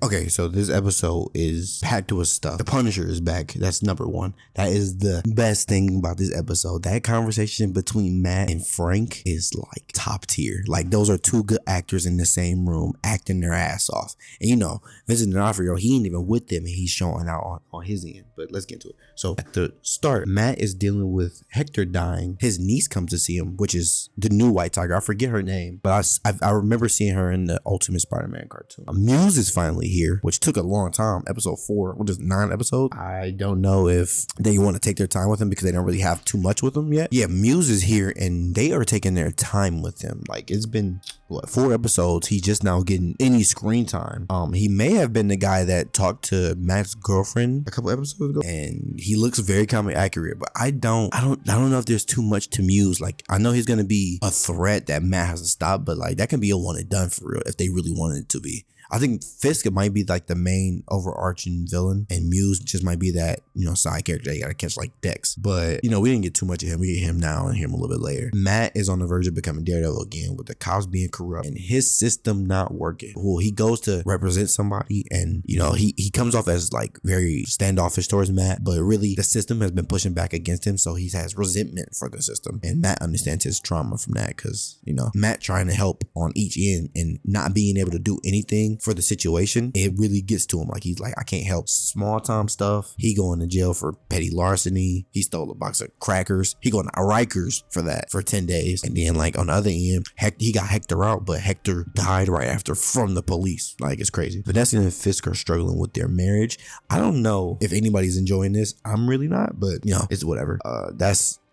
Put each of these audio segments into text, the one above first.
Okay, so this episode is packed with stuff. The Punisher is back. That's number one. That is the best thing about this episode. That conversation between Matt and Frank is like top tier. Like those are two good actors in the same room acting their ass off. And you know, Vincent D'Onofrio, he ain't even with them and he's showing out on his end. But let's get into it. So at the start, Matt is dealing with Hector dying. His niece comes to see him, which is the new White Tiger. I forget her name, but I remember seeing her in the Ultimate Spider-Man cartoon. Muse is finally here, which took a long time. Episode 4, which is 9 episodes. I don't know if they want to take their time with him because they don't really have too much with him yet. Yeah, Muse is here and they are taking their time with him. Like it's been 4 episodes. He's just now getting any screen time. He may have been the guy that talked to Matt's girlfriend a couple episodes ago, and he looks very comic accurate. But I don't know if there's too much to Muse. Like I know he's gonna be a threat that Matt has to stop, but like that can be a one and done for real if they really wanted it to be. I think Fisk might be like the main overarching villain, and Muse just might be that, you know, side character that you gotta catch like Dex. But, you know, we didn't get too much of him. We get him now and him a little bit later. Matt is on the verge of becoming Daredevil again with the cops being corrupt and his system not working. Well, he goes to represent somebody and, you know, he comes off as like very standoffish towards Matt, but really the system has been pushing back against him, so he has resentment for the system. And Matt understands his trauma from that because, you know, Matt trying to help on each end and not being able to do anything for the situation, it really gets to him. Like he's like, I can't help small time stuff. He going to jail for petty larceny. He stole a box of crackers. He going to Rikers for that for 10 days. And then like on the other end, he got Hector out, but Hector died right after from the police. Like it's crazy. Vanessa and Fisk are struggling with their marriage. I don't know if anybody's enjoying this. I'm really not, but you know, it's whatever.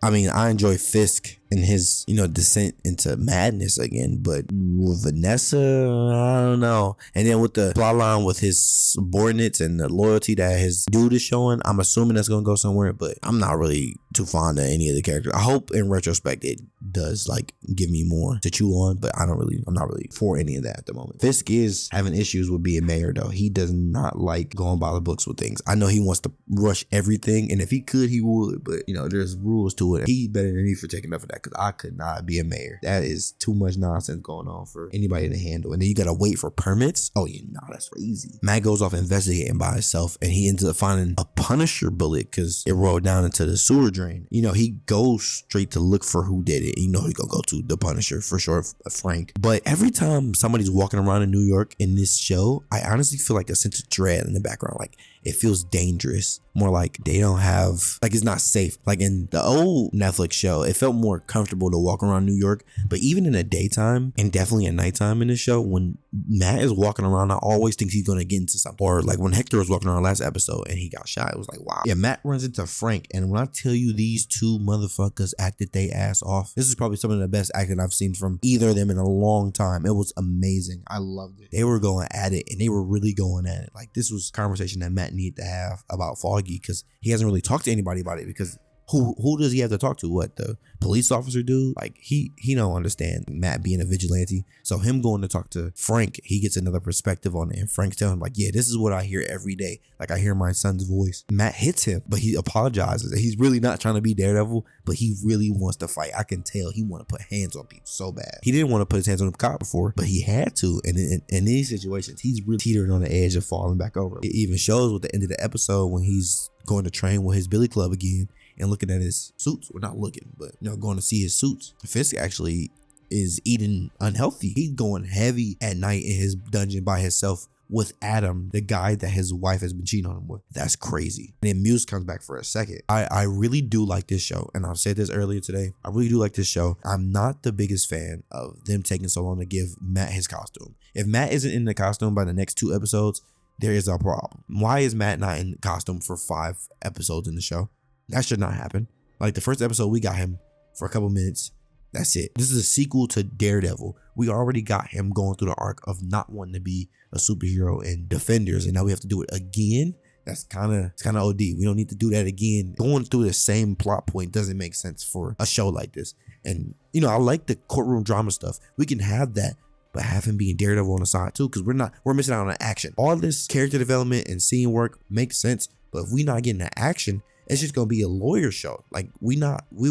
I enjoy Fisk and his, you know, descent into madness again, but with Vanessa, I don't know. And then with the plot line with his subordinates and the loyalty that his dude is showing, I'm assuming that's gonna go somewhere, but I'm not really too fond of any of the characters. I hope in retrospect it does like give me more to chew on, but I'm not really for any of that at the moment. Fisk is having issues with being mayor though. He does not like going by the books with things. I know he wants to rush everything, and if he could, he would, but you know, there's rules to it. He's better than me for taking up for that, because I could not be a mayor. That is too much nonsense going on for anybody to handle. And then you gotta wait for permits. Oh yeah, no, that's crazy. Matt goes off investigating by himself, and he ends up finding a Punisher bullet because it rolled down into the sewer drain. You know, he goes straight to look for who did it. You know, he's gonna go to the Punisher for sure, Frank. But every time somebody's walking around in New York in this show, I honestly feel like a sense of dread in the background. Like it feels dangerous. More like they don't have, like it's not safe. Like in the old Netflix show, it felt more comfortable to walk around New York. But even in the daytime and definitely at nighttime in this show, when Matt is walking around, I always think he's gonna get into something. Or like when Hector was walking around last episode and he got shot, it was like, wow. Yeah, Matt runs into Frank, and when I tell you these two motherfuckers acted they ass off, this is probably some of the best acting I've seen from either of them in a long time. It was amazing. I loved it. They were going at it, and they were really going at it. Like this was a conversation that Matt needed to have about Foggy, because he hasn't really talked to anybody about it, because who does he have to talk to? What, the police officer do? Like he don't understand Matt being a vigilante. So him going to talk to Frank, he gets another perspective on it. And Frank's telling him like, yeah, this is what I hear every day. Like I hear my son's voice. Matt hits him, but he apologizes. He's really not trying to be Daredevil, but he really wants to fight. I can tell he want to put hands on people so bad. He didn't want to put his hands on the cop before, but he had to. And in these situations, he's really teetering on the edge of falling back over. It even shows with the end of the episode when he's going to train with his Billy Club again and looking at his suits. We're not looking, but you know, going to see his suits. Fisk actually is eating unhealthy. He's going heavy at night in his dungeon by himself with Adam, the guy that his wife has been cheating on him with. That's crazy. And then Muse comes back for a second. I really do like this show, and I've said this earlier today. I really do like this show. I'm not the biggest fan of them taking so long to give Matt his costume. If Matt isn't in the costume by the next 2 episodes, there is a problem. Why is Matt not in costume for 5 episodes in the show? That should not happen. Like the first episode, we got him for a couple minutes. That's it. This is a sequel to Daredevil. We already got him going through the arc of not wanting to be a superhero in Defenders, and now we have to do it again. That's kind of OD. We don't need to do that again. Going through the same plot point doesn't make sense for a show like this. And you know, I like the courtroom drama stuff. We can have that, but have him being Daredevil on the side too, because we're missing out on the action. All this character development and scene work makes sense, but if we not getting the action, it's just gonna be a lawyer show. Like we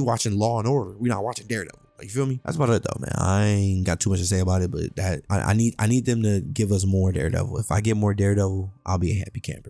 watching Law and Order. We're not watching Daredevil. You feel me? That's about it though, man. I ain't got too much to say about it, but that I need them to give us more Daredevil. If I get more Daredevil, I'll be a happy camper.